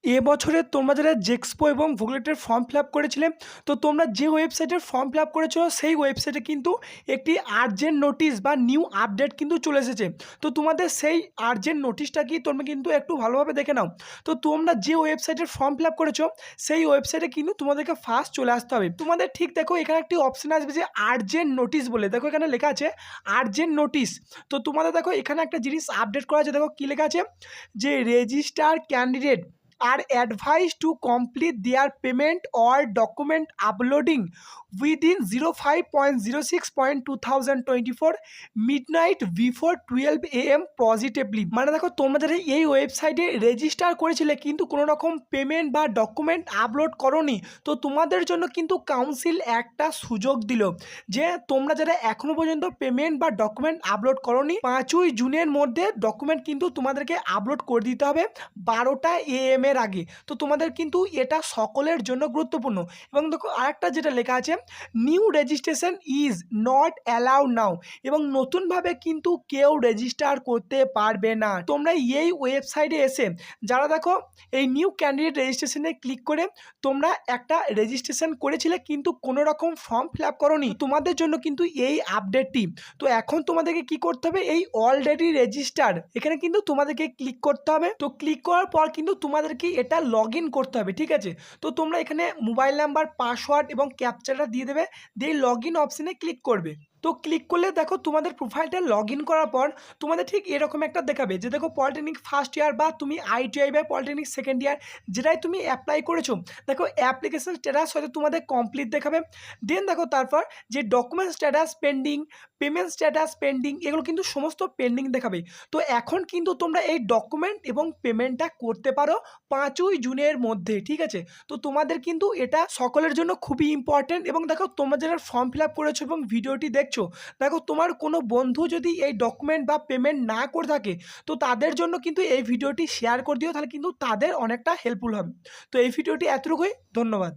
এবছরে তোমরা যারা জেক্সপো এবং ভোগলেটের ফর্ম ফিল আপ করেছিলে, তো তোমরা যে ওয়েবসাইটের ফর্ম ফিল আপ করেছো সেই ওয়েবসাইটে কিন্তু একটি আর্জেন্ট নোটিশ বা নিউ আপডেট কিন্তু চলে এসেছে। তো তোমাদের সেই আর্জেন্ট নোটিশটা কি তোমরা কিন্তু একটু ভালোভাবে দেখে নাও। তো তোমরা যে ওয়েবসাইটের ফর্ম ফিল আপ করেছো সেই ওয়েবসাইটে কিন্তু তোমাদেরকে ফার্স্ট চলে আসতে হবে। তোমাদের ঠিক দেখো এখানে একটি অপশন আসবে যে আর্জেন্ট নোটিশ বলে, দেখো এখানে লেখা আছে আর্জেন্ট নোটিশ। তো তোমাদের দেখো এখানে একটা জিনিস আপডেট করা আছে, দেখো কী লেখা আছে যে register candidate are advised to complete their payment or document uploading within 05.06.2024 midnight before 12 AM positively। মানে দেখো তোমরা যারা এই ওয়েবসাইটে রেজিস্টার করেছিলে কিন্তু কোনো রকম পেমেন্ট বা ডকুমেন্ট আপলোড করোনি, তো তোমাদের জন্য কিন্তু কাউন্সিল একটা সুযোগ দিল যে তোমরা যারা এখনো পর্যন্ত পেমেন্ট বা ডকুমেন্ট আপলোড করোনি 5ই জুনের মধ্যে ডকুমেন্ট কিন্তু তোমাদেরকে আপলোড করে দিতে হবে 12টা AM এর আগে। তো তোমাদের কিন্তু এটা সকলের জন্য গুরুত্বপূর্ণ। এবং দেখো আরেকটা যেটা লেখা আছে new registration is not allowed now, এবং নতুনভাবে কিন্তু কেউ রেজিস্টার করতে পারবে না। তোমরা এই ওয়েবসাইটে এসে যারা দেখো এই নিউ ক্যান্ডিডেট রেজিস্ট্রেশনে ক্লিক করে তোমরা একটা রেজিস্ট্রেশন করেছিলে কিন্তু কোনো রকম ফর্ম ফিল আপ করোনি, তোমাদের জন্য কিন্তু এই আপডেটটি। তো এখন তোমাদেরকে কি করতে হবে, এই অলরেডি রেজিস্টার্ড এখানে কিন্তু তোমাদেরকে ক্লিক করতে হবে। তো ক্লিক করার পর কিন্তু তোমাদেরকে এটা লগ ইন করতে হবে, ঠিক আছে। তো তোমরা এখানে মোবাইল নাম্বার, পাসওয়ার্ড এবং ক্যাপচাটা দিয়ে দেবে, দিয়ে লগ ইন অপশানে ক্লিক করবে। তো ক্লিক করলে দেখো তোমাদের প্রোফাইলটা লগ ইন করার পর তোমাদের ঠিক এরকম একটা দেখাবে যে দেখো পলিটেকনিক ফার্স্ট ইয়ার বা তুমি ITI বা পলিটেকনিক সেকেন্ড ইয়ার যেটাই তুমি অ্যাপ্লাই করেছো, দেখো অ্যাপ্লিকেশন স্ট্যাটাস হয়তো তোমাদের কমপ্লিট দেখাবে। দেন দেখো তারপর যে document status pending, payment status pending, এগুলো কিন্তু সমস্ত পেন্ডিং দেখাবে। তো এখন কিন্তু তোমরা এই ডকুমেন্ট এবং পেমেন্টটা করতে পারো 5ই জুনের মধ্যে, ঠিক আছে। তো তোমাদের কিন্তু এটা সকলের জন্য খুবই ইম্পর্টেন্ট। এবং দেখো তোমরা যারা ফর্ম ফিল আপ করেছো এবং ভিডিওটি দেখছো, দেখো তোমার কোনো বন্ধু যদি এই ডকুমেন্ট বা পেমেন্ট না করে থাকে তো তাদের জন্য কিন্তু এই ভিডিওটি শেয়ার করে দিও, তাহলে কিন্তু তাদের অনেকটা হেল্পফুল হবে। তো এই ভিডিওটি এতটুকুই, ধন্যবাদ।